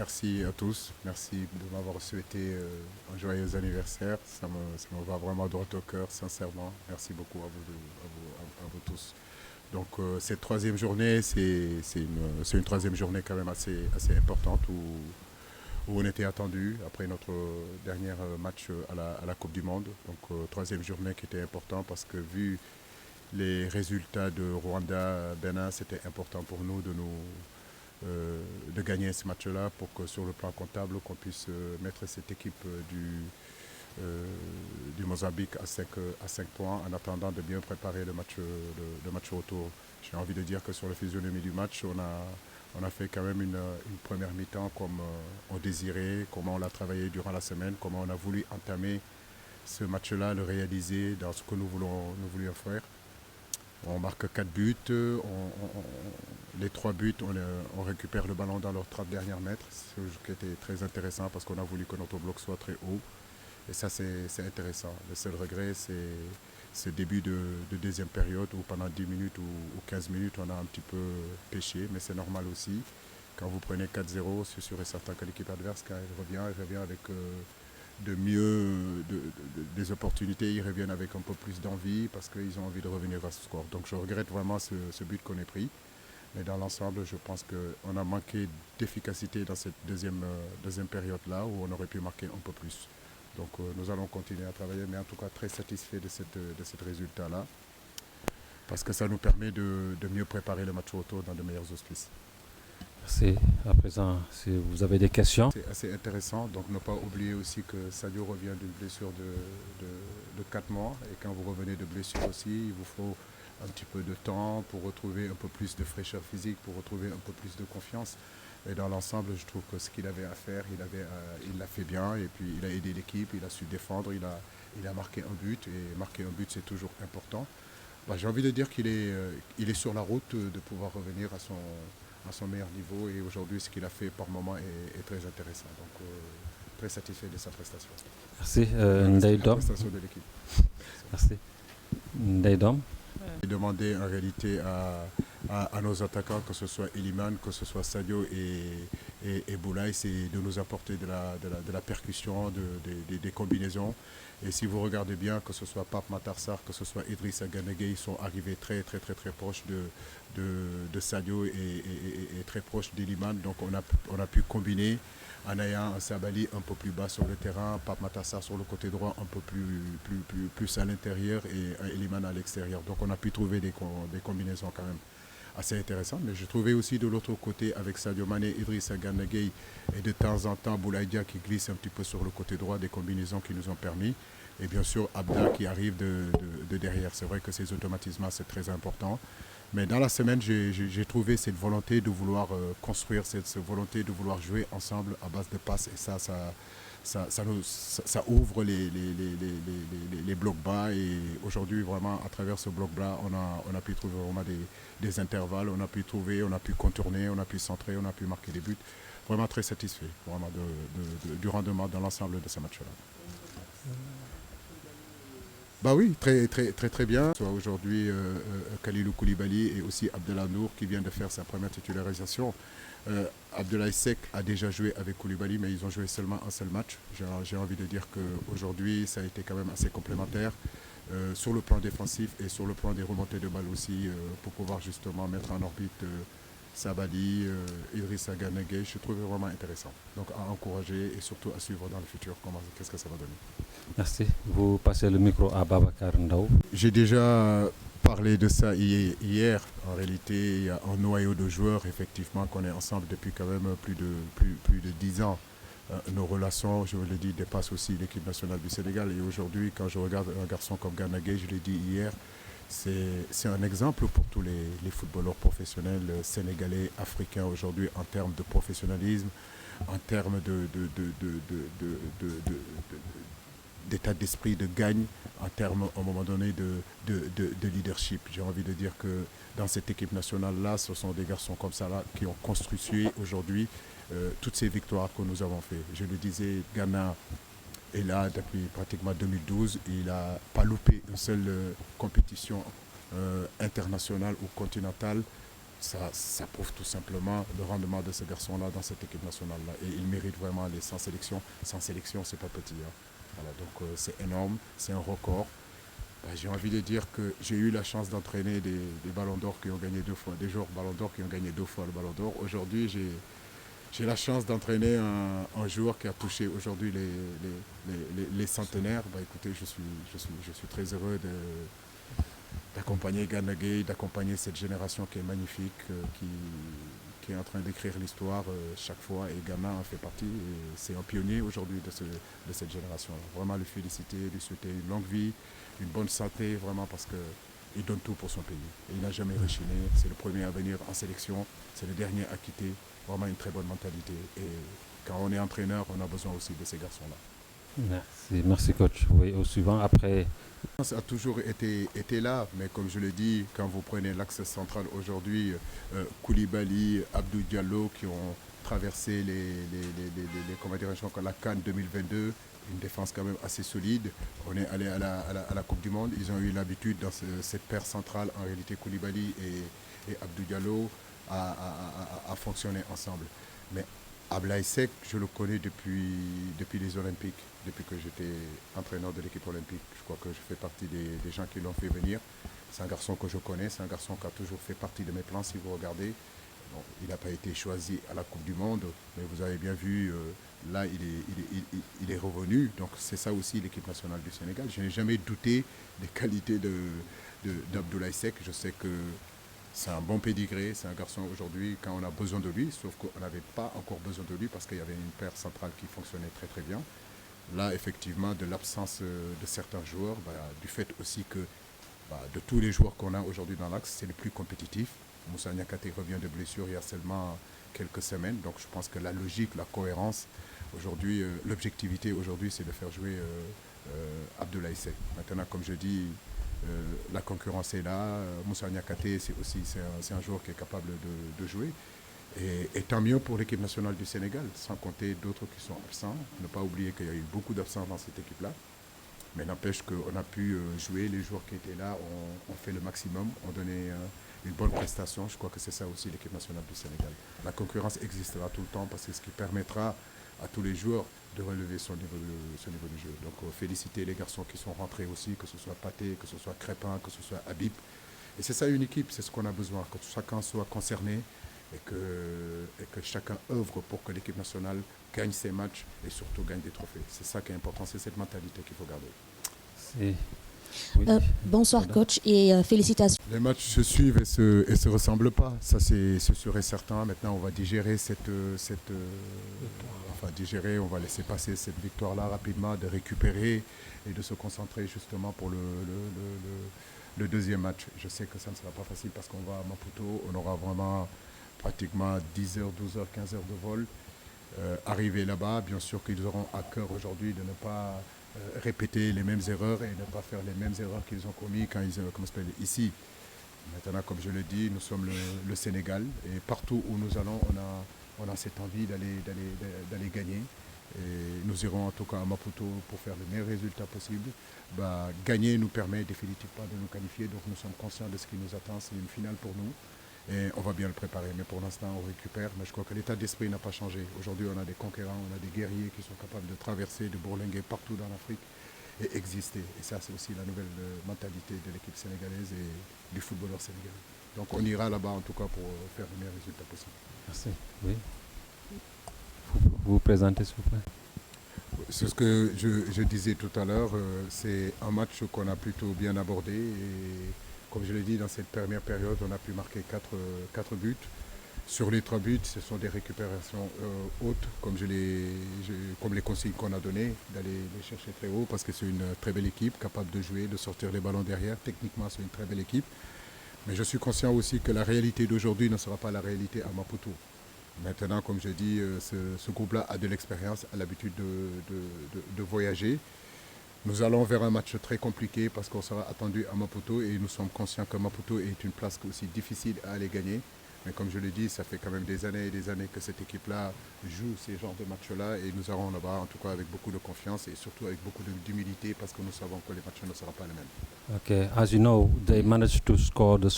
merci à tous. Merci de m'avoir souhaité un joyeux anniversaire. Ça me va vraiment droit au cœur, sincèrement. Merci beaucoup à vous, à vous tous. Donc cette troisième journée, c'est une troisième journée quand même assez importante où on était attendu après notre dernier match à la Coupe du Monde. Donc troisième journée qui était important parce que vu les résultats de Rwanda-Bénin, c'était important pour nous de gagner ce match-là pour que sur le plan comptable, qu'on puisse mettre cette équipe du Mozambique à cinq points en attendant de bien préparer le match retour. J'ai envie de dire que sur la physionomie du match, on a fait quand même une première mi-temps comme on désirait, comment on l'a travaillé durant la semaine, comment on a voulu entamer ce match-là, le réaliser dans ce que nous voulions faire. On marque 4 buts, les 3 buts, on récupère le ballon dans leurs 30 derniers mètres, ce qui était très intéressant parce qu'on a voulu que notre bloc soit très haut. Et ça, c'est intéressant. Le seul regret, c'est ce début de deuxième période où pendant 10 minutes ou 15 minutes, on a un petit peu pêché, mais c'est normal aussi. Quand vous prenez 4-0, c'est sûr et certain que l'équipe adverse, quand elle revient avec des opportunités, ils reviennent avec un peu plus d'envie parce qu'ils ont envie de revenir à ce score. Donc je regrette vraiment ce but qu'on ait pris. Mais dans l'ensemble, je pense qu'on a manqué d'efficacité dans cette deuxième période-là où on aurait pu marquer un peu plus. Donc nous allons continuer à travailler, mais en tout cas très satisfait de ce résultat-là parce que ça nous permet de mieux préparer le match retour dans de meilleurs auspices. Merci. À présent, si vous avez des questions. C'est assez intéressant, donc ne pas oublier aussi que Sadio revient d'une blessure de 4 mois et quand vous revenez de blessure aussi, il vous faut un petit peu de temps pour retrouver un peu plus de fraîcheur physique, pour retrouver un peu plus de confiance. Et dans l'ensemble, je trouve que ce qu'il avait à faire, il l'a fait bien et puis il a aidé l'équipe, il a su défendre, il a marqué un but et marquer un but c'est toujours important. J'ai envie de dire qu'il est sur la route de pouvoir revenir à son meilleur niveau et aujourd'hui ce qu'il a fait par moment est très intéressant. Donc très satisfait de sa prestation. Merci. La Dom. prestation de l'équipe. Merci. Dom. J'ai demandé en réalité à nos attaquants, que ce soit Eliman, que ce soit Sadio et Boulaye, c'est de nous apporter de la percussion, des combinaisons. Et si vous regardez bien, que ce soit Pape Matarsar, que ce soit Idrissa Ganegé, ils sont arrivés très très très très proches de Sadio et très proches d'Eliman. Donc on a pu combiner en ayant un Sabali un peu plus bas sur le terrain, Pape Matassar sur le côté droit un peu plus à l'intérieur et un Eliman à l'extérieur. Donc on a pu trouver des combinaisons quand même assez intéressantes. Mais je trouvais aussi de l'autre côté avec Sadio Mané, Idrissa Gana Gueye et de temps en temps Boulaye Dia qui glisse un petit peu sur le côté droit, des combinaisons qui nous ont permis. Et bien sûr Abda qui arrive de derrière. C'est vrai que ces automatismes c'est très important. Mais dans la semaine, j'ai trouvé cette volonté de vouloir construire, cette volonté de vouloir jouer ensemble à base de passes. Et ça ouvre les blocs bas. Et aujourd'hui, vraiment, à travers ce bloc bas, on a pu trouver vraiment des intervalles. On a pu contourner, on a pu centrer, on a pu marquer des buts. Vraiment très satisfait vraiment du rendement dans l'ensemble de ce match-là. Bah oui, très très très très bien. Soit aujourd'hui Kalilou Koulibaly et aussi Abdellah Nour qui vient de faire sa première titularisation. Abdoulaye Seck a déjà joué avec Koulibaly, mais ils ont joué seulement un seul match. J'ai envie de dire qu'aujourd'hui, ça a été quand même assez complémentaire sur le plan défensif et sur le plan des remontées de balles aussi pour pouvoir justement mettre en orbite Sabali, Idrissa Gana Gueye. Je trouve vraiment intéressant. Donc à encourager et surtout à suivre dans le futur qu'est-ce que ça va donner. Merci. Vous passez le micro à Babacar Ndao. J'ai déjà parlé de ça hier. En réalité, il y a un noyau de joueurs, effectivement, qu'on est ensemble depuis quand même plus de 10 ans. Nos relations, je vous l'ai dit, dépassent aussi l'équipe nationale du Sénégal. Et aujourd'hui, quand je regarde un garçon comme Gana Gueye, je l'ai dit hier, c'est un exemple pour tous les footballeurs professionnels sénégalais, africains aujourd'hui en termes de professionnalisme, en termes d'état d'esprit de gagne, en termes à un moment donné de leadership. J'ai envie de dire que dans cette équipe nationale-là, ce sont des garçons comme ça là, qui ont construit aujourd'hui toutes ces victoires que nous avons fait. Je le disais, Ghana est là depuis pratiquement 2012. Il n'a pas loupé une seule compétition internationale ou continentale ça prouve tout simplement le rendement de ce garçon-là dans cette équipe nationale-là. Et il mérite vraiment les 100 sélections. 100 sélections, c'est pas petit. Hein. Voilà, donc c'est énorme, c'est un record. J'ai envie de dire que j'ai eu la chance d'entraîner des ballons d'or qui ont gagné 2 fois, des joueurs ballons d'or qui ont gagné 2 fois le ballon d'or. Aujourd'hui, j'ai la chance d'entraîner un joueur qui a touché aujourd'hui les centenaires. Écoutez, je suis très heureux d'accompagner Gana Gueye, d'accompagner cette génération qui est magnifique, qui est en train d'écrire l'histoire chaque fois. Et Gana en fait partie. Et c'est un pionnier aujourd'hui de cette génération. Vraiment le féliciter, lui souhaiter une longue vie, une bonne santé, vraiment parce qu'il donne tout pour son pays. Et il n'a jamais rechigné. C'est le premier à venir en sélection. C'est le dernier à quitter. Vraiment une très bonne mentalité. Et quand on est entraîneur, on a besoin aussi de ces garçons-là. Merci coach. Oui, au suivant, après. Ça a toujours été là, mais comme je l'ai dit, quand vous prenez l'axe central aujourd'hui, Koulibaly, Abdou Diallo qui ont traversé la CAN 2022, une défense quand même assez solide. On est allé à la Coupe du Monde. Ils ont eu l'habitude dans cette paire centrale, en réalité Koulibaly et Abdou Diallo, à fonctionner ensemble. Mais Ablaye Seck, je le connais depuis les Olympiques, depuis que j'étais entraîneur de l'équipe olympique. Je crois que je fais partie des gens qui l'ont fait venir. C'est un garçon que je connais, c'est un garçon qui a toujours fait partie de mes plans, si vous regardez. Bon, il n'a pas été choisi à la Coupe du Monde, mais vous avez bien vu, là, il est revenu. Donc c'est ça aussi l'équipe nationale du Sénégal. Je n'ai jamais douté des qualités d'Abdoulaye Seck. Je sais que c'est un bon pédigré, c'est un garçon aujourd'hui quand on a besoin de lui, sauf qu'on n'avait pas encore besoin de lui parce qu'il y avait une paire centrale qui fonctionnait très très bien. Là, effectivement, de l'absence de certains joueurs, du fait aussi que de tous les joueurs qu'on a aujourd'hui dans l'axe, c'est le plus compétitif. Moussa Niakhaté revient de blessure il y a seulement quelques semaines, donc je pense que la logique, la cohérence, aujourd'hui, l'objectivité aujourd'hui, c'est de faire jouer Abdoulaye Seck. Maintenant, comme je dis, la concurrence est là. Moussa Niakhaté, c'est un joueur qui est capable de jouer. Et tant mieux pour l'équipe nationale du Sénégal, sans compter d'autres qui sont absents. Ne pas oublier qu'il y a eu beaucoup d'absents dans cette équipe-là. Mais n'empêche qu'on a pu jouer. Les joueurs qui étaient là ont fait le maximum, ont donné une bonne prestation. Je crois que c'est ça aussi l'équipe nationale du Sénégal. La concurrence existera tout le temps parce que c'est ce qui permettra à tous les joueurs de relever son niveau de jeu. Donc féliciter les garçons qui sont rentrés aussi, que ce soit Pathé, que ce soit Crépin, que ce soit Habib. Et c'est ça une équipe, c'est ce qu'on a besoin, que chacun soit concerné et que chacun œuvre pour que l'équipe nationale gagne ses matchs et surtout gagne des trophées. C'est ça qui est important, c'est cette mentalité qu'il faut garder. Oui. Bonsoir coach et félicitations. Les matchs se suivent et se ressemblent pas, ça c'est sûr et certain. Maintenant on va digérer on va laisser passer cette victoire-là rapidement, de récupérer et de se concentrer justement pour le deuxième match. Je sais que ça ne sera pas facile parce qu'on va à Maputo, on aura vraiment pratiquement 10 heures, 12 heures, 15 heures de vol. Arriver là-bas, bien sûr qu'ils auront à cœur aujourd'hui de ne pas répéter les mêmes erreurs et ne pas faire les mêmes erreurs qu'ils ont commis quand ils ici. Maintenant, comme je le dis, nous sommes le Sénégal et partout où nous allons, on a cette envie d'aller gagner. Et nous irons en tout cas à Maputo pour faire le meilleur résultat possible. Gagner nous permet définitivement de nous qualifier, donc nous sommes conscients de ce qui nous attend. C'est une finale pour nous. Et on va bien le préparer, mais pour l'instant on récupère. Mais je crois que l'état d'esprit n'a pas changé. Aujourd'hui on a des conquérants, on a des guerriers qui sont capables de traverser, de bourlinguer partout dans l'Afrique et exister. Et ça c'est aussi la nouvelle mentalité de l'équipe sénégalaise et du footballeur sénégalais. Donc on ira là-bas en tout cas pour faire le meilleur résultat possible. Merci. Oui. Vous présentez s'il vous plaît. C'est ce que je disais tout à l'heure, c'est un match qu'on a plutôt bien abordé et comme je l'ai dit, dans cette première période, on a pu marquer 4 buts. Sur les 3 buts, ce sont des récupérations hautes, comme les consignes qu'on a données, d'aller les chercher très haut, parce que c'est une très belle équipe, capable de jouer, de sortir les ballons derrière. Techniquement, c'est une très belle équipe. Mais je suis conscient aussi que la réalité d'aujourd'hui ne sera pas la réalité à Maputo. Maintenant, comme je dis, ce groupe-là a de l'expérience, a l'habitude de voyager. Nous allons vers un match très compliqué parce qu'on sera attendu à Maputo et nous sommes conscients que Maputo est une place aussi difficile à aller gagner. Mais comme je l'ai dit, ça fait quand même des années et des années que cette équipe-là joue ces genres de matchs-là et nous allons là-bas en tout cas avec beaucoup de confiance et surtout avec beaucoup d'humilité parce que nous savons que les matchs ne seront pas les mêmes. Okay, as you know, they managed to score the